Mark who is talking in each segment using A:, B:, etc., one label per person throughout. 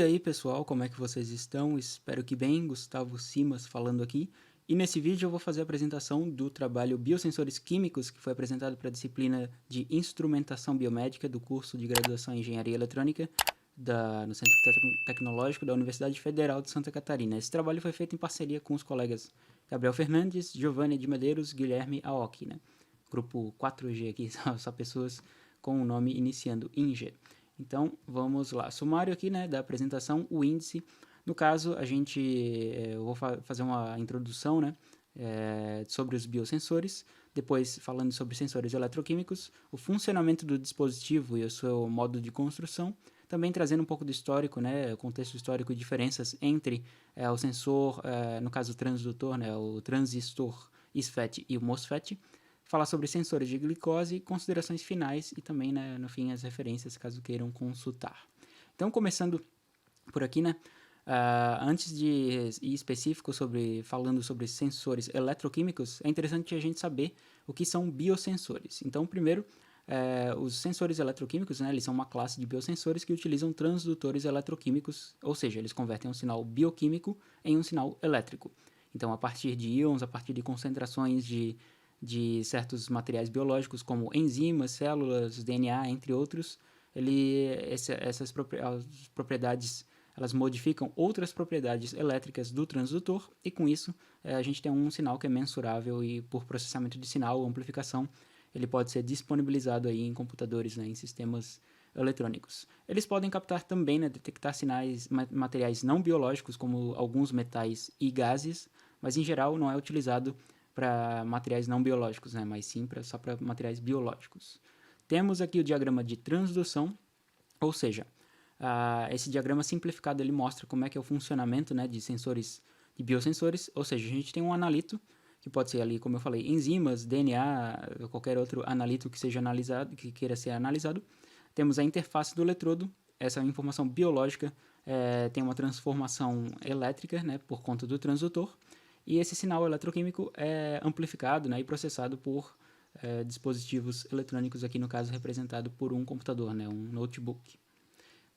A: E aí pessoal, como é que vocês estão? Espero que bem, Gustavo Simas falando aqui. E nesse vídeo eu vou fazer a apresentação do trabalho Biosensores Químicos, que foi apresentado para a disciplina de Instrumentação Biomédica do curso de graduação em Engenharia Eletrônica no Centro Tecnológico da Universidade Federal de Santa Catarina. Esse trabalho foi feito em parceria com os colegas Gabriel Fernandes, Giovanni de Medeiros, Guilherme Aoki, né? Grupo 4G aqui, só pessoas com o nome iniciando em G. Então, vamos lá. Sumário aqui, né, da apresentação, o índice. No caso, eu vou fazer uma introdução, né, sobre os biosensores, depois falando sobre sensores eletroquímicos, o funcionamento do dispositivo e o seu modo de construção, também trazendo um pouco do histórico, né, contexto histórico e diferenças entre o sensor, no caso o transdutor, né, o transistor SFET e o MOSFET, falar sobre sensores de glicose, considerações finais e também, né, no fim, as referências, caso queiram consultar. Então, começando por aqui, né, antes de ir específico falando sobre sensores eletroquímicos, é interessante a gente saber o que são biosensores. Então, primeiro, os sensores eletroquímicos, né, eles são uma classe de biosensores que utilizam transdutores eletroquímicos, ou seja, eles convertem um sinal bioquímico em um sinal elétrico. Então, a partir de íons, a partir de concentrações de certos materiais biológicos, como enzimas, células, DNA, entre outros, essas propriedades elas modificam outras propriedades elétricas do transdutor e com isso a gente tem um sinal que é mensurável e por processamento de sinal ou amplificação ele pode ser disponibilizado aí em computadores, né, em sistemas eletrônicos. Eles podem captar também, né, detectar sinais materiais não biológicos como alguns metais e gases, mas em geral não é utilizado para materiais não biológicos, né, mas sim só para materiais biológicos. Temos aqui o diagrama de transdução, ou seja, esse diagrama simplificado ele mostra como é que é o funcionamento, né, de sensores, de biosensores, ou seja, a gente tem um analito, que pode ser ali, como eu falei, enzimas, DNA, qualquer outro analito que seja analisado, que queira ser analisado. Temos a interface do eletrodo, essa informação biológica tem uma transformação elétrica, né, por conta do transdutor, e esse sinal eletroquímico é amplificado, né, e processado por dispositivos eletrônicos, aqui no caso representado por um computador, né, um notebook.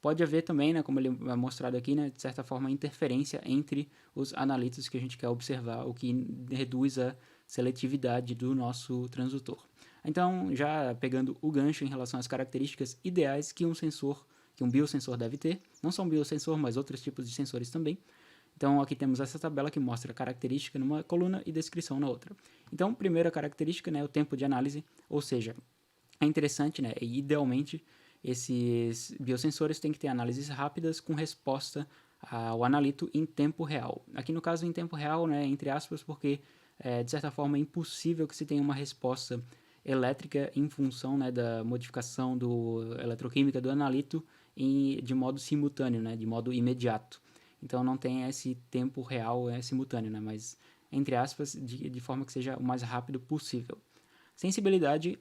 A: Pode haver também, né, como ele é mostrado aqui, né, de certa forma, interferência entre os analitos que a gente quer observar, o que reduz a seletividade do nosso transdutor. Então, já pegando o gancho em relação às características ideais que um biosensor deve ter, não só um biosensor, mas outros tipos de sensores também. Então, aqui temos essa tabela que mostra a característica numa coluna e descrição na outra. Então, primeira característica, né, o tempo de análise, ou seja, é interessante, né, e idealmente, esses biosensores têm que ter análises rápidas com resposta ao analito em tempo real. Aqui no caso em tempo real, né, entre aspas, porque de certa forma é impossível que se tenha uma resposta elétrica em função, né, da modificação eletroquímica do analito de modo simultâneo, né, de modo imediato. Então não tem esse tempo real simultâneo, né, mas entre aspas, de forma que seja o mais rápido possível. Sensibilidade,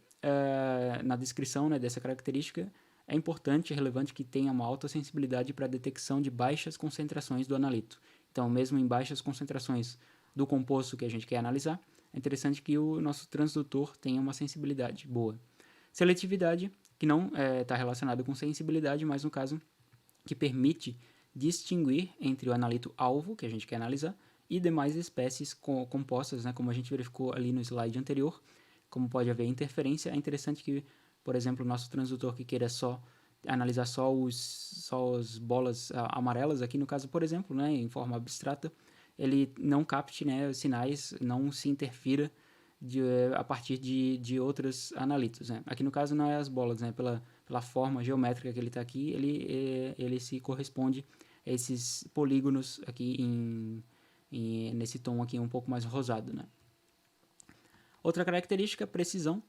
A: na descrição, né, dessa característica, é importante e relevante que tenha uma alta sensibilidade para a detecção de baixas concentrações do analito. Então, mesmo em baixas concentrações do composto que a gente quer analisar, é interessante que o nosso transdutor tenha uma sensibilidade boa. Seletividade, que não está relacionado com sensibilidade, mas no caso que permite distinguir entre o analito alvo, que a gente quer analisar, e demais espécies compostas, né, como a gente verificou ali no slide anterior. Como pode haver interferência, é interessante que, por exemplo, o nosso transdutor que queira analisar só as bolas amarelas, aqui no caso, por exemplo, né, em forma abstrata, ele não capte, né, sinais, não se interfira a partir de outros analitos. Né. Aqui no caso não é as bolas, né, pela forma geométrica que ele está aqui, ele se corresponde a esses polígonos aqui nesse tom aqui um pouco mais rosado, né. Outra característica, precisão.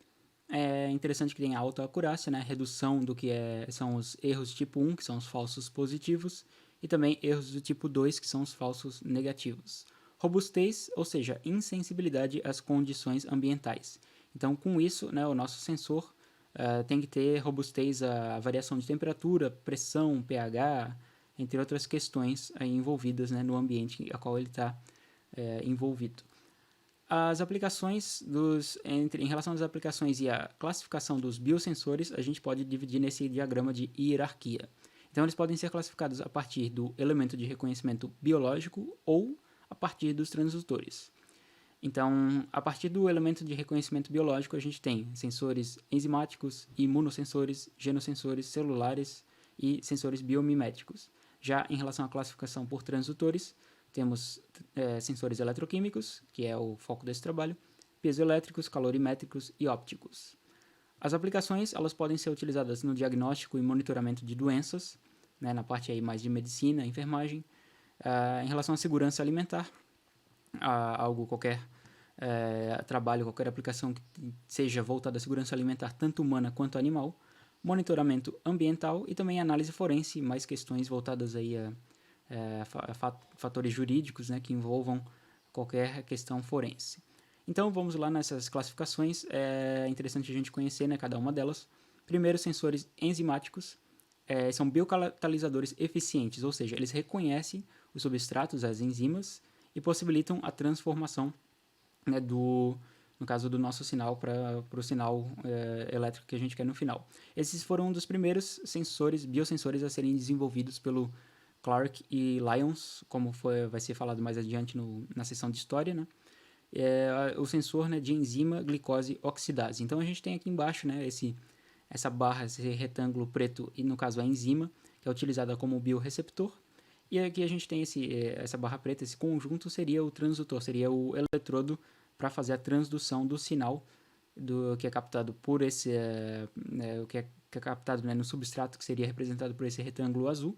A: É interessante que tenha alta acurácia, né? Redução do que são os erros tipo 1, que são os falsos positivos, e também erros do tipo 2, que são os falsos negativos. Robustez, ou seja, insensibilidade às condições ambientais. Então, com isso, né, o nosso sensor tem que ter robustez à variação de temperatura, pressão, pH, entre outras questões aí envolvidas, né, no ambiente a qual ele está envolvido. As aplicações em relação às aplicações e a classificação dos biosensores, a gente pode dividir nesse diagrama de hierarquia. Então, eles podem ser classificados a partir do elemento de reconhecimento biológico ou a partir dos transdutores. Então, a partir do elemento de reconhecimento biológico, a gente tem sensores enzimáticos, imunossensores, genossensores, celulares e sensores biomiméticos. Já em relação à classificação por transdutores, temos sensores eletroquímicos, que é o foco desse trabalho, piezoelétricos, calorimétricos e ópticos. As aplicações elas podem ser utilizadas no diagnóstico e monitoramento de doenças, né, na parte aí mais de medicina, enfermagem, em relação à segurança alimentar, qualquer trabalho, qualquer aplicação que seja voltada à segurança alimentar, tanto humana quanto animal, monitoramento ambiental e também análise forense, mais questões voltadas aí a fatores jurídicos, né, que envolvam qualquer questão forense. Então vamos lá nessas classificações, é interessante a gente conhecer, né, cada uma delas. Primeiro, sensores enzimáticos, são biocatalisadores eficientes, ou seja, eles reconhecem os substratos, as enzimas, e possibilitam a transformação, né, no caso do nosso sinal para o sinal elétrico que a gente quer no final. Esses foram um dos primeiros biosensores a serem desenvolvidos pelo Clark e Lyons, como vai ser falado mais adiante na seção de história, né? O sensor, né, de enzima glicose oxidase. Então a gente tem aqui embaixo, né, essa barra, esse retângulo preto, e no caso a enzima, que é utilizada como bioreceptor. E aqui a gente tem essa barra preta, esse conjunto seria o transdutor, seria o eletrodo para fazer a transdução do sinal que é captado por esse, que é captado, né, no substrato, que seria representado por esse retângulo azul,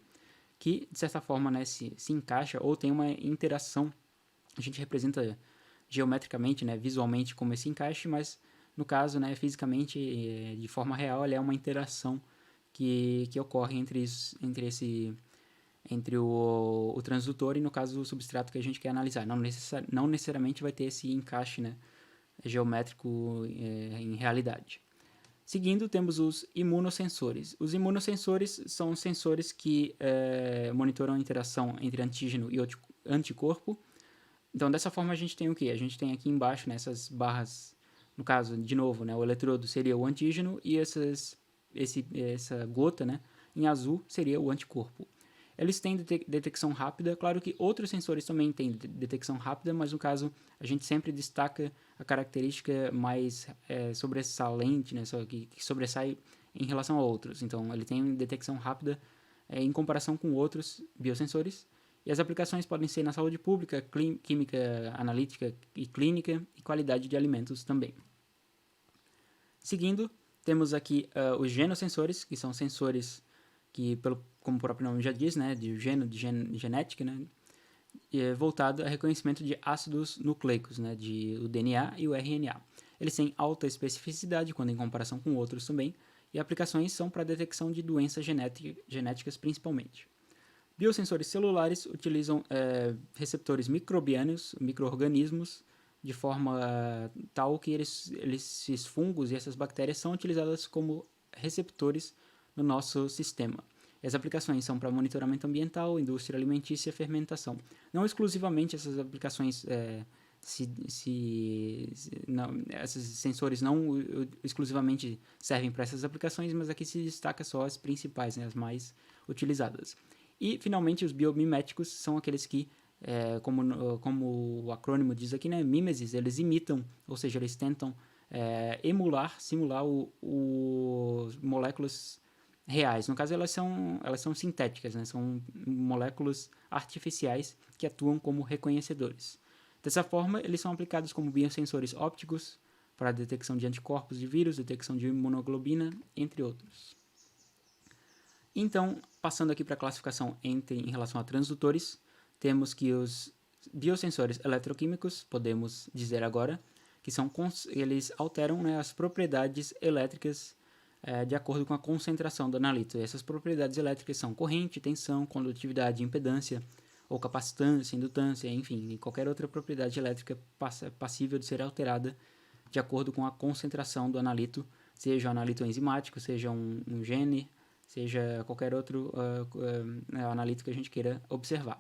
A: que de certa forma, né, se encaixa ou tem uma interação. A gente representa geometricamente, né, visualmente como esse encaixe, mas no caso, né, fisicamente, de forma real, é uma interação que ocorre entre o transdutor e, no caso, o substrato que a gente quer analisar. Não necessariamente vai ter esse encaixe, né, geométrico em realidade. Seguindo, temos os imunossensores. Os imunossensores são sensores que monitoram a interação entre antígeno e anticorpo. Então, dessa forma, a gente tem o quê? A gente tem aqui embaixo, nessas barras, no caso, de novo, né, o eletrodo seria o antígeno e essa gota, né, em azul seria o anticorpo. Eles têm detecção rápida, claro que outros sensores também têm detecção rápida, mas no caso a gente sempre destaca a característica mais sobressalente, né, que sobressai em relação a outros. Então ele tem detecção rápida em comparação com outros biosensores, e as aplicações podem ser na saúde pública, química analítica e clínica, e qualidade de alimentos também. Seguindo, temos aqui os genossensores, que são sensores que, como o próprio nome já diz, né, de genética, né, voltado a reconhecimento de ácidos nucleicos, né, o DNA e o RNA. Eles têm alta especificidade quando em comparação com outros também, e aplicações são para detecção de doenças genéticas principalmente. Biosensores celulares utilizam receptores microbianos, micro-organismos, de forma tal que esses fungos e essas bactérias são utilizadas como receptores no nosso sistema. E as aplicações são para monitoramento ambiental, indústria alimentícia e fermentação. Não exclusivamente essas aplicações, esses sensores não exclusivamente servem para essas aplicações, mas aqui se destaca só as principais, né, as mais utilizadas. E, finalmente, os biomiméticos são aqueles que, como o acrônimo diz aqui, né, mimesis, eles imitam, ou seja, eles tentam simular moléculas reais. No caso, elas são sintéticas, né? São moléculas artificiais que atuam como reconhecedores. Dessa forma, eles são aplicados como biosensores ópticos para a detecção de anticorpos de vírus, detecção de imunoglobina, entre outros. Então, passando aqui para a classificação em relação a transdutores, temos que os biosensores eletroquímicos, podemos dizer agora, que eles alteram, né, as propriedades elétricas de acordo com a concentração do analito. E essas propriedades elétricas são corrente, tensão, condutividade, impedância, ou capacitância, indutância, enfim, qualquer outra propriedade elétrica passível de ser alterada de acordo com a concentração do analito, seja um analito enzimático, seja um gene, seja qualquer outro analito que a gente queira observar.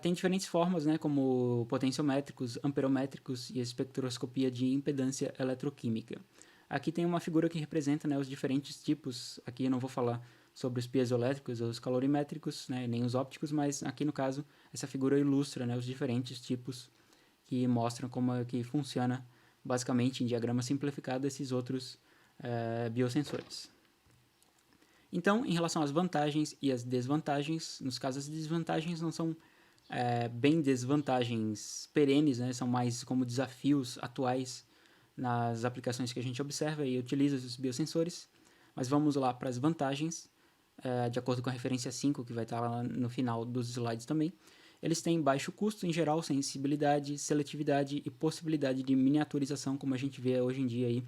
A: Tem diferentes formas, né, como potenciométricos, amperométricos e espectroscopia de impedância eletroquímica. Aqui tem uma figura que representa, né, os diferentes tipos. Aqui eu não vou falar sobre os piezoelétricos ou os calorimétricos, né, nem os ópticos, mas aqui no caso essa figura ilustra, né, os diferentes tipos que mostram como é que funciona basicamente em diagrama simplificado esses outros biosensores. Então, em relação às vantagens e às desvantagens, nos casos as desvantagens não são bem desvantagens perenes, né? São mais como desafios atuais nas aplicações que a gente observa e utiliza os biosensores. Mas vamos lá para as vantagens, de acordo com a referência 5, que vai estar lá no final dos slides também. Eles têm baixo custo, em geral, sensibilidade, seletividade e possibilidade de miniaturização, como a gente vê hoje em dia aí,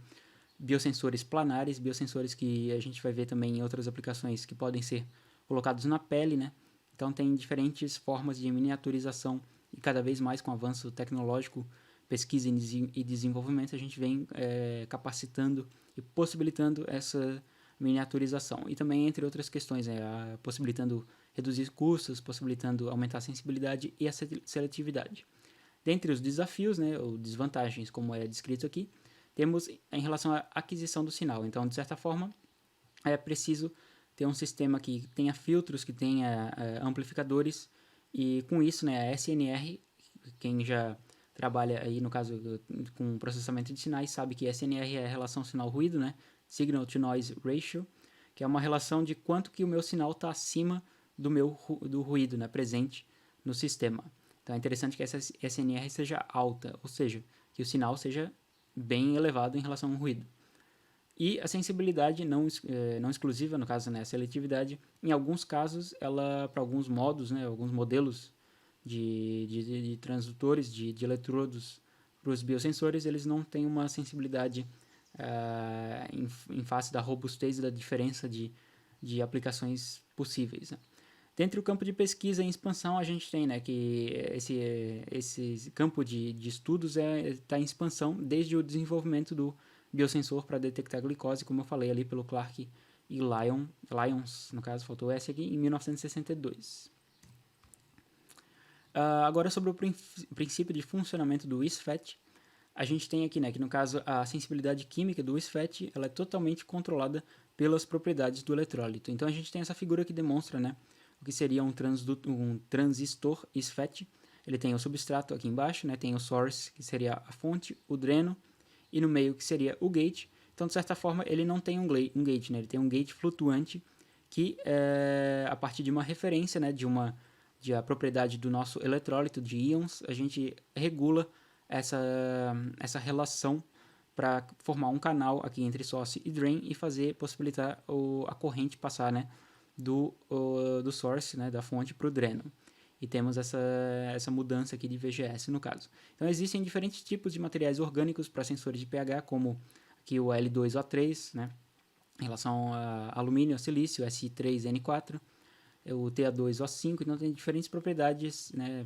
A: biosensores planares, biosensores que a gente vai ver também em outras aplicações que podem ser colocados na pele, né? Então tem diferentes formas de miniaturização e cada vez mais com o avanço tecnológico, pesquisa e desenvolvimento, a gente vem capacitando e possibilitando essa miniaturização. E também entre outras questões, possibilitando reduzir custos, possibilitando aumentar a sensibilidade e a seletividade. Dentre os desafios, né, ou desvantagens, como é descrito aqui, temos em relação à aquisição do sinal. Então, de certa forma, é preciso ter um sistema que tenha filtros, que tenha amplificadores, e com isso, né, a SNR, quem já trabalha aí, no caso, com processamento de sinais, sabe que SNR é a relação sinal-ruído, né, Signal to Noise Ratio, que é uma relação de quanto que o meu sinal está acima do ruído, né, presente no sistema. Então, é interessante que essa SNR seja alta, ou seja, que o sinal seja bem elevado em relação ao ruído. E a sensibilidade não exclusiva, no caso, né, a seletividade, em alguns casos, ela, para alguns modos, né, alguns modelos de transdutores, de eletrodos para os biosensores, eles não têm uma sensibilidade em face da robustez e da diferença de aplicações possíveis. Né? Dentro do campo de pesquisa e expansão, a gente tem, né, que esse campo de estudos está em expansão desde o desenvolvimento do biosensor para detectar glicose, como eu falei ali pelo Clark e Lyons, no caso, faltou S aqui, em 1962. Agora sobre o princípio de funcionamento do SFET, a gente tem aqui, né, que no caso a sensibilidade química do SFET ela é totalmente controlada pelas propriedades do eletrólito. Então a gente tem essa figura que demonstra, né, o que seria um transistor SFET. Ele tem o substrato aqui embaixo, né, tem o source, que seria a fonte, o dreno, e no meio que seria o gate. Então, de certa forma, ele não tem um gate, né, ele tem um gate flutuante que, a partir de uma referência, né, de a propriedade do nosso eletrólito de íons, a gente regula essa relação para formar um canal aqui entre source e drain e possibilitar a corrente passar, né, do source, né, da fonte para o dreno. E temos essa mudança aqui de VGS no caso. Então existem diferentes tipos de materiais orgânicos para sensores de pH, como aqui o L2O3, né, em relação a alumínio, a silício, Si3N4, o Ta2O5, então tem diferentes propriedades, né,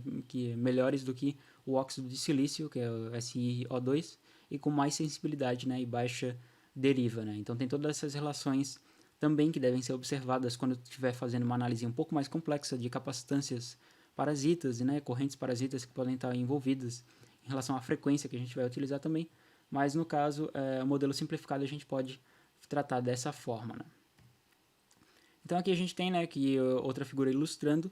A: melhores do que o óxido de silício, que é o SiO2, e com mais sensibilidade, né, e baixa deriva. Né? Então tem todas essas relações também que devem ser observadas quando estiver fazendo uma análise um pouco mais complexa de capacitâncias parasitas, né, correntes parasitas que podem estar envolvidas em relação à frequência que a gente vai utilizar também, mas no caso, o modelo simplificado a gente pode tratar dessa forma. Né? Então aqui a gente tem, né, que outra figura ilustrando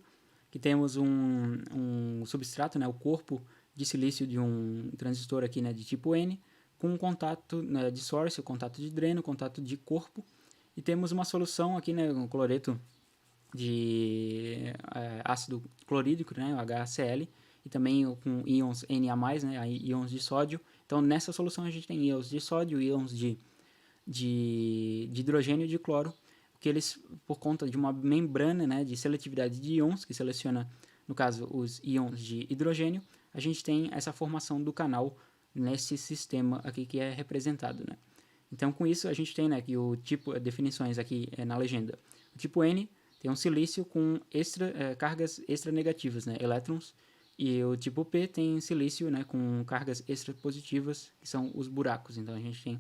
A: que temos um substrato, né, o corpo de silício de um transistor aqui, né, de tipo N, com um contato, né, de source, o contato de dreno, contato de corpo, e temos uma solução aqui, né, um cloreto de ácido clorídrico, né, o HCl, e também com íons Na+, né, íons de sódio. Então nessa solução a gente tem íons de sódio, íons de hidrogênio e de cloro, que eles, por conta de uma membrana, né, de seletividade de íons, que seleciona, no caso, os íons de hidrogênio, a gente tem essa formação do canal nesse sistema aqui que é representado. Né? Então, com isso, a gente tem, né, que o tipo, definições aqui na legenda. O tipo N tem um silício com cargas extra negativas, né, elétrons, e o tipo P tem silício, né, com cargas extra positivas, que são os buracos. Então, a gente tem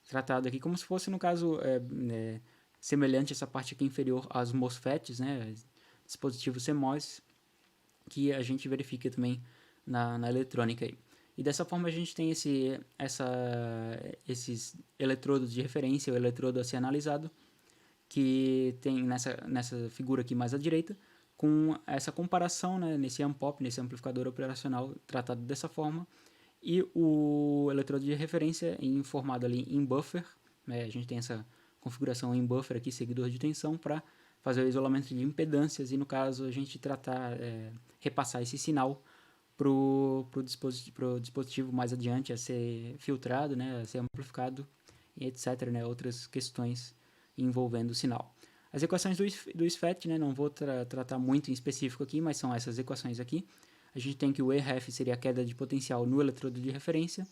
A: tratado aqui como se fosse, no caso, semelhante a essa parte aqui inferior às MOSFETs, né, dispositivos CMOS, que a gente verifica também na eletrônica. Aí. E dessa forma a gente tem esses eletrodos de referência, o eletrodo a ser analisado, que tem nessa figura aqui mais à direita, com essa comparação, né, nesse AMPOP, nesse amplificador operacional tratado dessa forma, e o eletrodo de referência informado ali em buffer, né, a gente tem essa configuração em buffer aqui, seguidor de tensão, para fazer o isolamento de impedâncias e, no caso, a gente repassar esse sinal para o dispositivo mais adiante a ser filtrado, né, a ser amplificado, e etc., né, outras questões envolvendo o sinal. As equações do SFET, né, não vou tratar muito em específico aqui, mas são essas equações aqui. A gente tem que o ERF seria a queda de potencial no eletrodo de referência,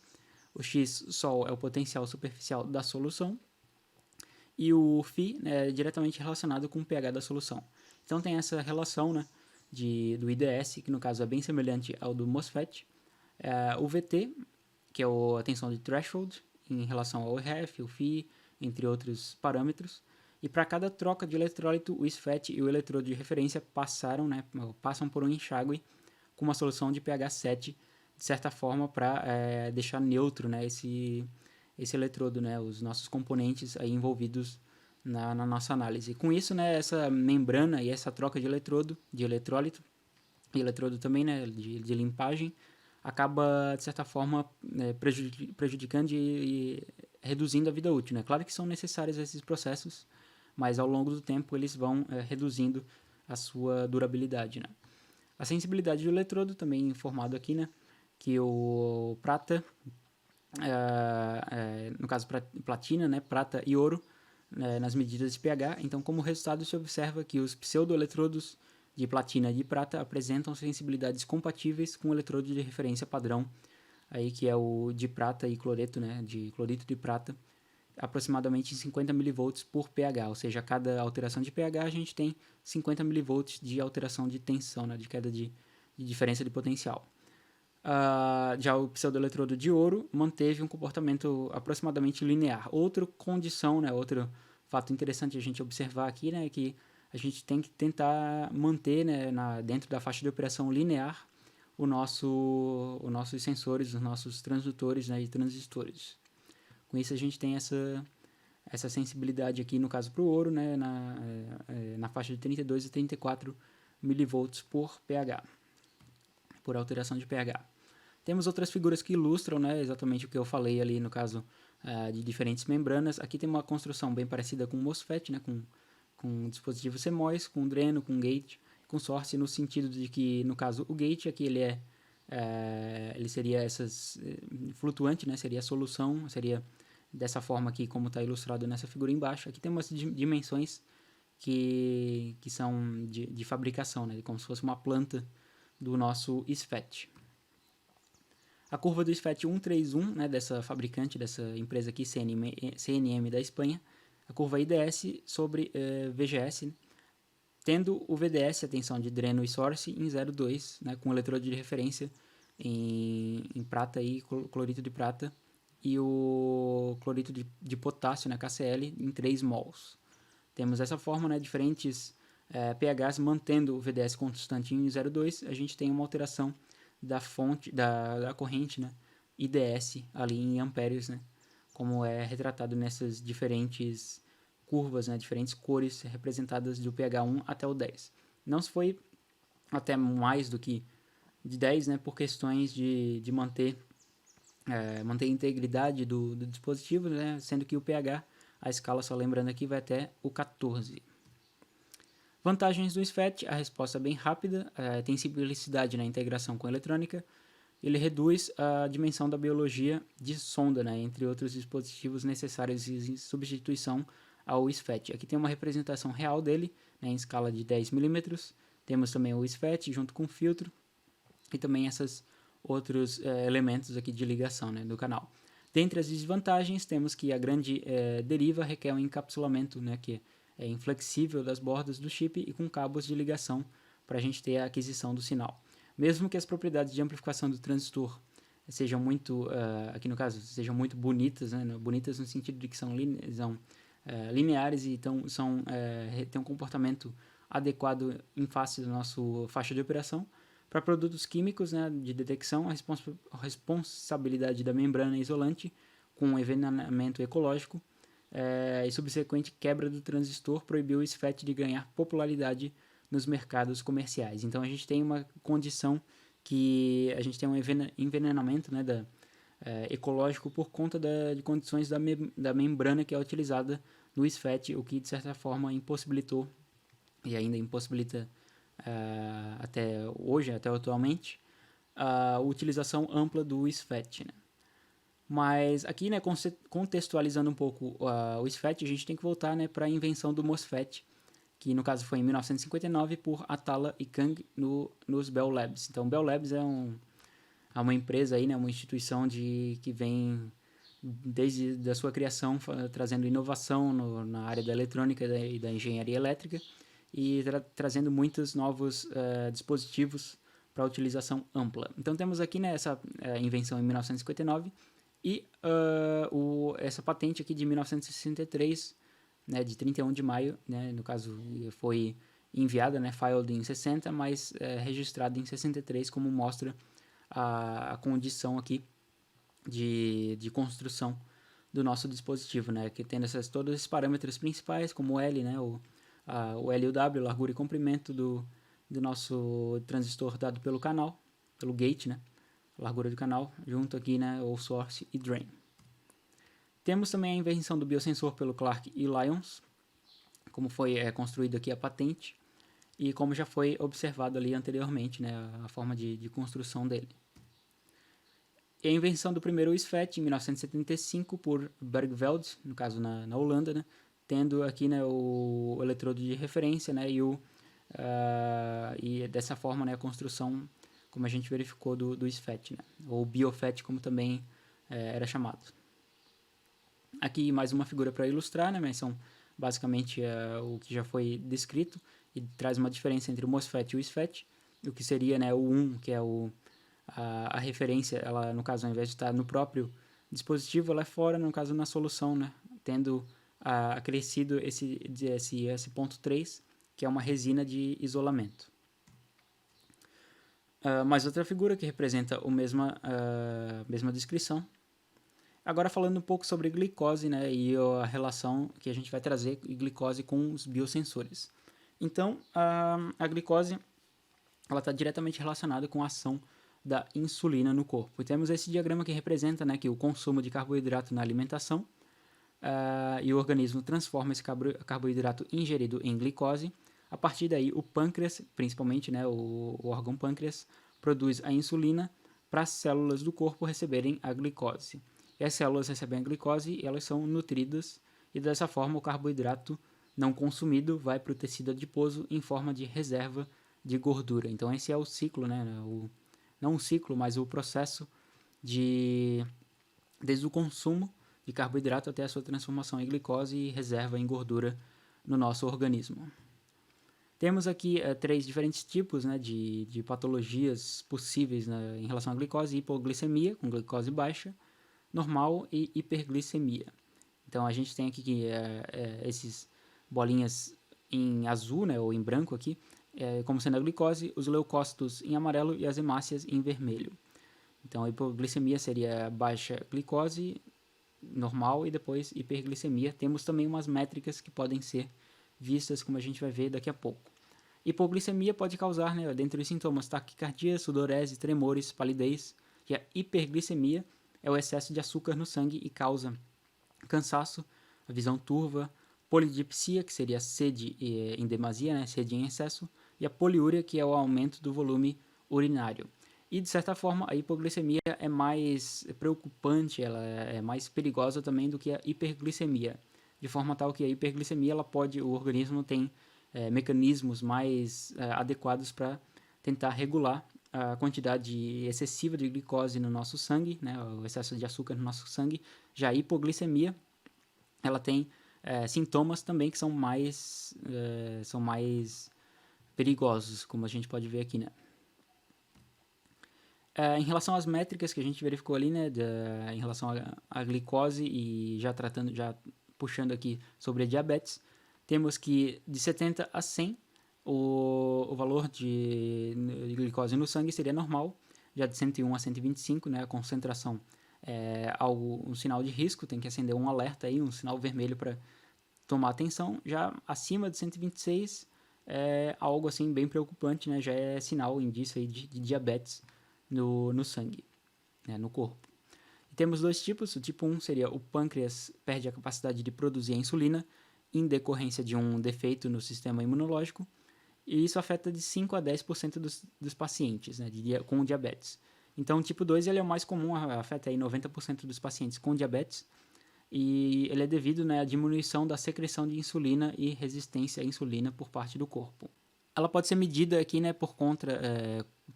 A: o X sol é o potencial superficial da solução, e o φ, né, é diretamente relacionado com o pH da solução. Então tem essa relação, né, do IDS, que no caso é bem semelhante ao do MOSFET, o VT, que é a tensão de threshold, em relação ao ERF, o φ, entre outros parâmetros. E para cada troca de eletrólito, o SFET e o eletrodo de referência passam por um enxágue com uma solução de pH 7, de certa forma, para deixar neutro, né, esse eletrodo, né, os nossos componentes aí envolvidos na nossa análise. Com isso, né, essa membrana e essa troca de eletrodo, de eletrólito, e eletrodo também, né, de limpagem, acaba, de certa forma, prejudicando e reduzindo a vida útil, né? Claro que são necessários esses processos, mas ao longo do tempo eles vão reduzindo a sua durabilidade, né? A sensibilidade do eletrodo, também informado aqui, né? Que o prata, no caso platina, né? Prata e ouro, nas medidas de pH. Então, como resultado, se observa que os pseudoeletrodos de platina e de prata apresentam sensibilidades compatíveis com o eletrodo de referência padrão, aí que é o de prata e cloreto, né? De clorito de prata, aproximadamente 50 mV por pH, ou seja, a cada alteração de pH a gente tem 50 mV de alteração de tensão, né, de queda de diferença de potencial. Já o pseudoeletrodo de ouro manteve um comportamento aproximadamente linear. Outra condição, né, outro fato interessante a gente observar aqui, né, é que a gente tem que tentar manter, né, dentro da faixa de operação linear os nossos sensores, os nossos transdutores, né, e transistores. Com isso a gente tem essa sensibilidade aqui, no caso para o ouro, né, na faixa de 32 a 34 mV por pH, por alteração de pH. Temos outras figuras que ilustram, né, exatamente o que eu falei ali, no caso de diferentes membranas. Aqui tem uma construção bem parecida com o MOSFET, né, com dispositivo CMOS, com dreno, com gate, com source, no sentido de que, no caso, o gate aqui ele seria flutuante, né, seria a solução, seria dessa forma aqui, como está ilustrado nessa figura embaixo. Aqui tem umas dimensões que são de fabricação, né, como se fosse uma planta do nosso SFET. A curva do SFET 131, né, dessa fabricante, dessa empresa aqui, CNM da Espanha, a curva IDS sobre VGS, né, tendo o VDS, a tensão de dreno e source, em 0,2, né, com eletrodo de referência em prata e clorito de prata, e o clorito de potássio, né, KCl, em 3 mols. Temos dessa forma, né, diferentes pHs mantendo o VDS constante em 0,2, a gente tem uma alteração da fonte, da corrente, né, IDS ali em ampérios, né, como é retratado nessas diferentes curvas, né, diferentes cores representadas do pH 1 até o 10. Não se foi até mais do que de 10, né, por questões de manter a integridade do dispositivo, né, sendo que o pH, a escala, só lembrando aqui, vai até o 14. Vantagens do SFET: a resposta é bem rápida, tem simplicidade na integração com a eletrônica, ele reduz a dimensão da biologia de sonda, né, entre outros dispositivos necessários em substituição ao SFET. Aqui tem uma representação real dele, né, em escala de 10 mm. Temos também o SFET junto com o filtro e também esses outros elementos aqui de ligação, né, do canal. Dentre as desvantagens, temos que a grande deriva requer um encapsulamento, né, que é inflexível das bordas do chip e com cabos de ligação para a gente ter a aquisição do sinal. Mesmo que as propriedades de amplificação do transistor sejam muito, aqui no caso, sejam muito bonitas, né, bonitas no sentido de que são lineares e têm um comportamento adequado em face da nossa faixa de operação. Para produtos químicos, né, de detecção, a responsabilidade da membrana isolante com envenenamento ecológico e subsequente quebra do transistor proibiu o SFET de ganhar popularidade nos mercados comerciais. Então a gente tem uma condição que a gente tem um envenenamento, né, ecológico por conta de condições da membrana que é utilizada no SFET, o que de certa forma impossibilitou e ainda impossibilita até hoje, até atualmente, a utilização ampla do SFET, né? Mas aqui, né, contextualizando um pouco o SFET, a gente tem que voltar, né, para a invenção do MOSFET, que no caso foi em 1959 por Atala e Kang nos Bell Labs. Então, Bell Labs é uma empresa aí, né, uma instituição que vem desde a sua criação trazendo inovação na área da eletrônica e da engenharia elétrica e trazendo muitos novos dispositivos para utilização ampla. Então temos aqui, né, essa invenção em 1959 e essa patente aqui de 1963, né, de 31 de maio, né, no caso foi enviada, né, filed em 60, mas registrada em 63, como mostra a condição aqui de construção do nosso dispositivo, né, que tem todos esses parâmetros principais, como o L, né, o L e o W, largura e comprimento do nosso transistor dado pelo canal, pelo gate, né, largura do canal, junto aqui, né, o source e drain. Temos também a invenção do biosensor pelo Clark e Lyons, como foi construído aqui a patente, e como já foi observado ali anteriormente, né, a forma de construção dele. E a invenção do primeiro SFET em 1975 por Bergveld, no caso na Holanda, né, tendo aqui, né, o eletrodo de referência, né, e dessa forma, né, a construção, como a gente verificou, do SFET, né, ou BioFET, como também era chamado. Aqui mais uma figura para ilustrar, né, mas são basicamente o que já foi descrito e traz uma diferença entre o MOSFET e o SFET, o que seria, né, o 1, que é a referência, ela no caso ao invés de estar no próprio dispositivo, ela é fora, no caso na solução, né, tendo acrescido esse ponto 3, que é uma resina de isolamento. Mais outra figura que representa a mesma descrição. Agora falando um pouco sobre glicose, né, e a relação que a gente vai trazer glicose com os biosensores. Então, a glicose ela está diretamente relacionada com a ação da insulina no corpo. E temos esse diagrama que representa, né, que o consumo de carboidrato na alimentação e o organismo transforma esse carboidrato ingerido em glicose. A partir daí, o pâncreas, principalmente, né, o órgão pâncreas, produz a insulina para as células do corpo receberem a glicose. E as células recebem a glicose e elas são nutridas, e dessa forma o carboidrato não consumido vai para o tecido adiposo em forma de reserva de gordura. Então esse é o ciclo, né? Não o ciclo, mas o processo desde o consumo de carboidrato até a sua transformação em glicose e reserva em gordura no nosso organismo. Temos aqui 3 diferentes tipos, né, de patologias possíveis, né, em relação à glicose: hipoglicemia, com glicose baixa, normal e hiperglicemia. Então a gente tem aqui esses bolinhas em azul, né, ou em branco aqui, como sendo a glicose, os leucócitos em amarelo e as hemácias em vermelho. Então a hipoglicemia seria baixa glicose, normal e depois hiperglicemia. Temos também umas métricas que podem ser vistas, como a gente vai ver daqui a pouco. Hipoglicemia pode causar, né, dentre os sintomas, taquicardia, sudorese, tremores, palidez, e a hiperglicemia é o excesso de açúcar no sangue e causa cansaço, a visão turva, polidipsia, que seria sede em demasia, né, sede em excesso, e a poliúria, que é o aumento do volume urinário. E, de certa forma, a hipoglicemia é mais preocupante, ela é mais perigosa também do que a hiperglicemia, de forma tal que a hiperglicemia, o organismo tem mecanismos mais adequados para tentar regular a quantidade excessiva de glicose no nosso sangue, né, o excesso de açúcar no nosso sangue. Já a hipoglicemia, ela tem sintomas também que são mais perigosos, como a gente pode ver aqui, né. Em relação às métricas que a gente verificou ali, né, em relação à glicose e já puxando aqui sobre a diabetes, temos que de 70 a 100 o valor de glicose no sangue seria normal, já de 101 a 125, né, a concentração um sinal de risco, tem que acender um alerta aí, um sinal vermelho para tomar atenção. Já acima de 126 é algo assim bem preocupante, né? Já é sinal, indício aí de diabetes no sangue, né? No corpo. E temos dois tipos. O tipo 1 seria o pâncreas perde a capacidade de produzir a insulina em decorrência de um defeito no sistema imunológico, e isso afeta de 5 a 10% dos pacientes, né, com diabetes. Então, o tipo 2 ele é o mais comum, afeta aí 90% dos pacientes com diabetes, e ele é devido, né, à diminuição da secreção de insulina e resistência à insulina por parte do corpo. Ela pode ser medida aqui, né, por conta,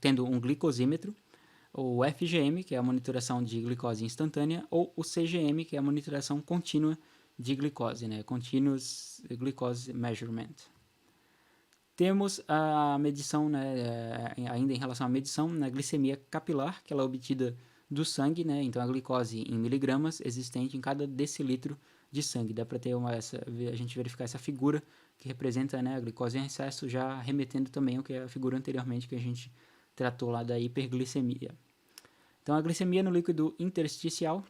A: tendo um glicosímetro, o FGM, que é a monitoração de glicose instantânea, ou o CGM, que é a monitoração contínua de glicose, né, Continuous Glucose Measurement. Temos a medição, né, ainda em relação à medição, na glicemia capilar, que ela é obtida do sangue, né, então a glicose em miligramas existente em cada decilitro de sangue. Dá para ter a gente verificar essa figura que representa, né, a glicose em excesso, já remetendo também ao que é a figura anteriormente que a gente tratou lá da hiperglicemia. Então a glicemia no líquido intersticial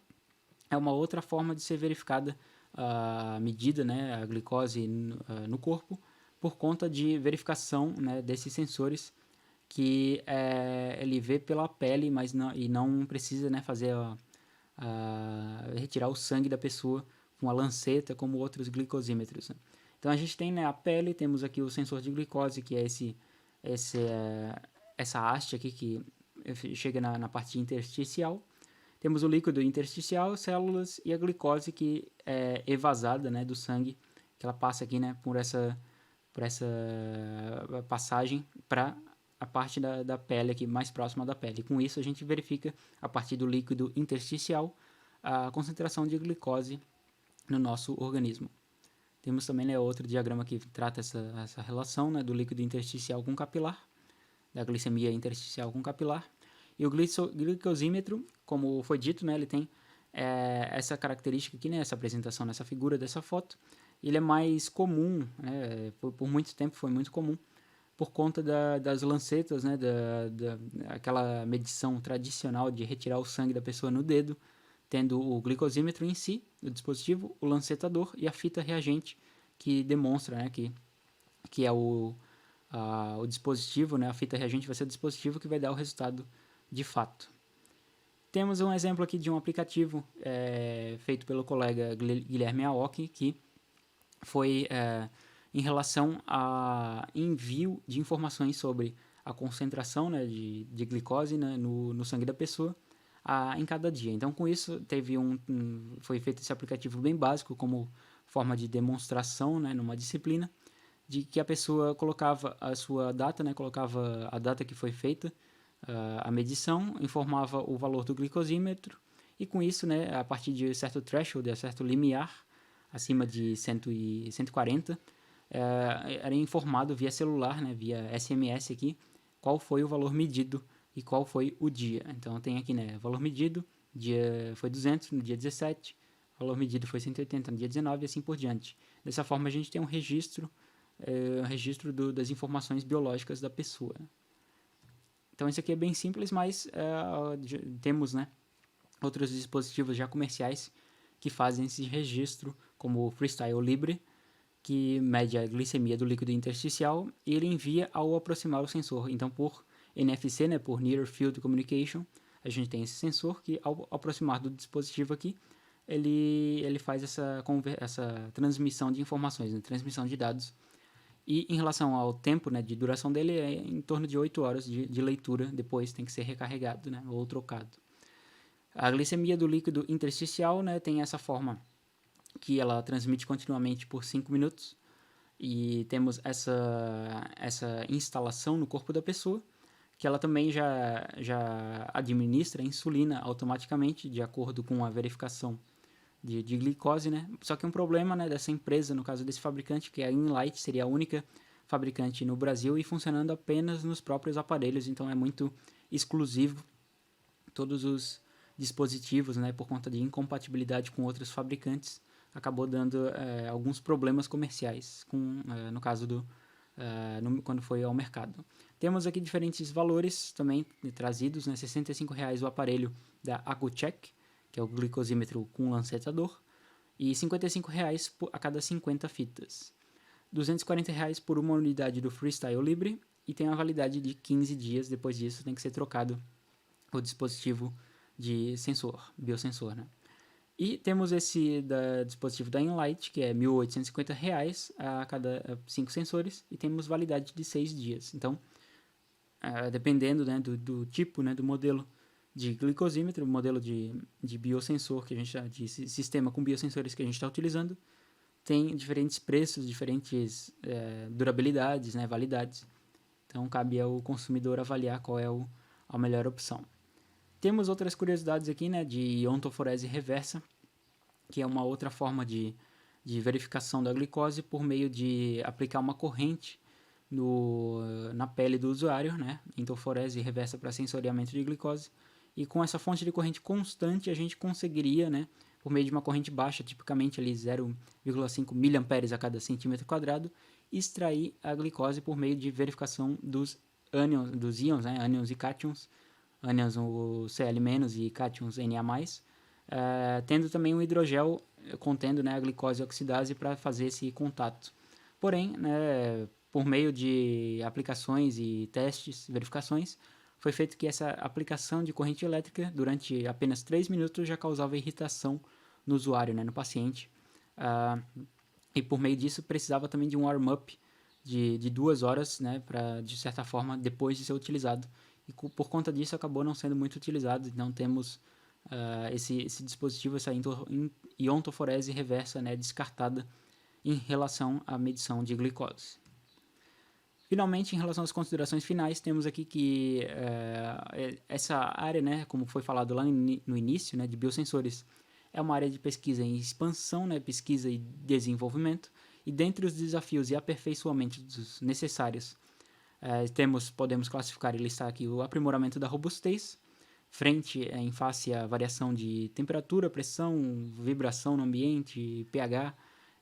A: é uma outra forma de ser verificada a medida, né, a glicose no corpo, por conta de verificação, né, desses sensores que ele vê pela pele, mas não precisa, né, fazer retirar o sangue da pessoa com a lanceta, como outros glicosímetros, né? Então a gente tem, né, a pele, temos aqui o sensor de glicose, que é essa haste aqui que chega na parte intersticial. Temos o líquido intersticial, células, e a glicose que é evasada, né, do sangue, que ela passa aqui, né, por essa passagem para a parte da pele aqui mais próxima da pele. Com isso a gente verifica a partir do líquido intersticial a concentração de glicose no nosso organismo. Temos também, né, outro diagrama que trata essa relação, né, do líquido intersticial com capilar, da glicemia intersticial com capilar. E o glicosímetro, como foi dito, né, ele tem essa característica aqui, né, essa apresentação nessa figura dessa foto. Ele é mais comum, né, por muito tempo foi muito comum, por conta das lancetas, né, aquela medição tradicional de retirar o sangue da pessoa no dedo, tendo o glicosímetro em si, o dispositivo, o lancetador e a fita reagente, que demonstra, né, que é o dispositivo, né, a fita reagente vai ser o dispositivo que vai dar o resultado de fato. Temos um exemplo aqui de um aplicativo feito pelo colega Guilherme Aoki, que foi em relação a envio de informações sobre a concentração, né, de glicose, né, no sangue da pessoa em cada dia. Então, com isso, foi feito esse aplicativo bem básico, como forma de demonstração, né, numa disciplina, de que a pessoa colocava a sua data, né, colocava a data que foi feita, a medição, informava o valor do glicosímetro, e com isso, né, a partir de certo threshold, de certo limiar, acima de 140, era informado via celular, né, via SMS aqui, qual foi o valor medido e qual foi o dia. Então tem aqui, né, valor medido, dia foi 200 no dia 17, valor medido foi 180 no dia 19 e assim por diante. Dessa forma a gente tem um registro das informações biológicas da pessoa. Então isso aqui é bem simples, mas temos, né, outros dispositivos já comerciais que fazem esse registro, como o Freestyle Libre, que mede a glicemia do líquido intersticial e ele envia ao aproximar o sensor. Então, por NFC, né, por Near Field Communication, a gente tem esse sensor que, ao aproximar do dispositivo aqui, ele faz essa transmissão de informações, né, transmissão de dados. E em relação ao tempo, né, de duração dele, é em torno de 8 horas de leitura, depois tem que ser recarregado, né, ou trocado. A glicemia do líquido intersticial, né, tem essa forma que ela transmite continuamente por 5 minutos, e temos essa instalação no corpo da pessoa, que ela também já administra a insulina automaticamente, de acordo com a verificação de glicose, né? Só que um problema, né, dessa empresa, no caso desse fabricante, que é a Inlight, seria a única fabricante no Brasil e funcionando apenas nos próprios aparelhos, então é muito exclusivo. Todos os dispositivos, né, por conta de incompatibilidade com outros fabricantes, acabou dando alguns problemas comerciais, no caso quando foi ao mercado. Temos aqui diferentes valores também trazidos, né, R$ 65 o aparelho da Accu-Chek, que é o glicosímetro com lancetador, e R$ 55,00 a cada 50 fitas. R$ 240,00 por uma unidade do Freestyle Libre e tem a validade de 15 dias. Depois disso tem que ser trocado o dispositivo de sensor, biosensor, né? E temos esse dispositivo da Enlight, que é R$ 1.850,00 a cada 5 sensores, e temos validade de 6 dias. Então, dependendo, né, do tipo, né, do modelo de glicosímetro, modelo de biosensor, que a gente de sistema com biosensores que a gente está utilizando, tem diferentes preços, diferentes durabilidades, né, validades. Então, cabe ao consumidor avaliar qual é a melhor opção. Temos outras curiosidades aqui, né, de ontoforese reversa, que é uma outra forma de verificação da glicose por meio de aplicar uma corrente na pele do usuário, né, ontoforese reversa para sensoriamento de glicose, e com essa fonte de corrente constante a gente conseguiria, né, por meio de uma corrente baixa, tipicamente ali 0,5 mA a cada centímetro quadrado, extrair a glicose por meio de verificação dos íons, né, ânions e cátions, ânions o Cl- e cátions Na+, tendo também um hidrogel contendo, né, a glicose oxidase para fazer esse contato. Porém, né, por meio de aplicações e testes, verificações, foi feito que essa aplicação de corrente elétrica durante apenas 3 minutos já causava irritação no usuário, né, no paciente. E por meio disso precisava também de um warm-up de 2 horas, né, de certa forma, depois de ser utilizado. E por conta disso acabou não sendo muito utilizado, não temos esse dispositivo, essa iontoforese reversa, né, descartada em relação à medição de glicose. Finalmente, em relação às considerações finais, temos aqui que essa área, né, como foi falado lá no início, né, de biosensores, é uma área de pesquisa em expansão, né, pesquisa e desenvolvimento, e dentre os desafios e aperfeiçoamentos necessários, podemos classificar e listar aqui o aprimoramento da robustez, frente em face à variação de temperatura, pressão, vibração no ambiente, pH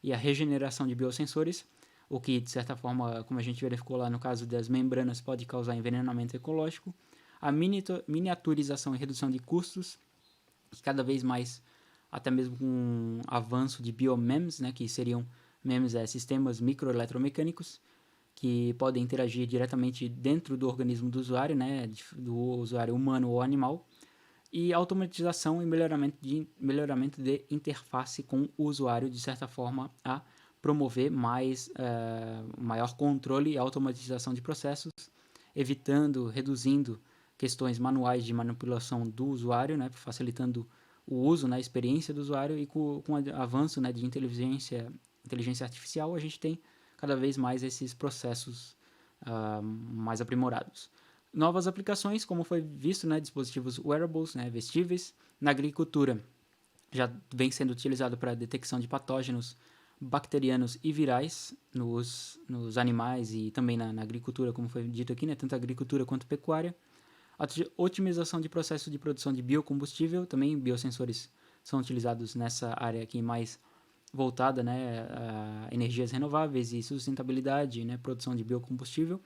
A: e a regeneração de biosensores, o que, de certa forma, como a gente verificou lá no caso das membranas, pode causar envenenamento ecológico, a miniaturização e redução de custos, que cada vez mais, até mesmo com o avanço de biomems, né, que seriam sistemas microeletromecânicos, que podem interagir diretamente dentro do organismo do usuário, né, do usuário humano ou animal, e automatização e melhoramento de interface com o usuário, de certa forma, a promover maior controle e automatização de processos, reduzindo questões manuais de manipulação do usuário, né, facilitando o uso, né, a experiência do usuário, e com o avanço, né, de inteligência artificial, a gente tem cada vez mais esses processos mais aprimorados. Novas aplicações, como foi visto, né, dispositivos wearables, né, vestíveis, na agricultura já vem sendo utilizado para detecção de patógenos bacterianos e virais nos animais e também na agricultura, como foi dito aqui, né, tanto agricultura quanto pecuária. A otimização de processo de produção de biocombustível, também biosensores são utilizados nessa área aqui mais voltada, né, a energias renováveis e sustentabilidade, né, produção de biocombustível,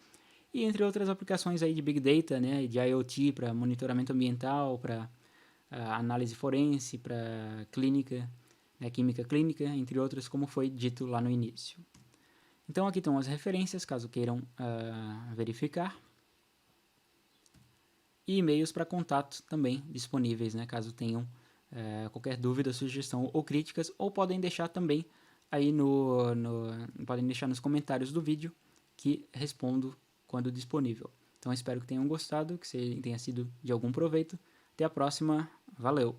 A: e entre outras aplicações aí de Big Data, né, de IoT para monitoramento ambiental, para análise forense, para clínica, né, química clínica, entre outras, como foi dito lá no início. Então aqui estão as referências, caso queiram verificar. E e-mails para contato também disponíveis, né, caso tenham qualquer dúvida, sugestão ou críticas, ou podem deixar também aí podem deixar nos comentários do vídeo, que respondo quando disponível. Então espero que tenham gostado, que tenha sido de algum proveito. Até a próxima, valeu!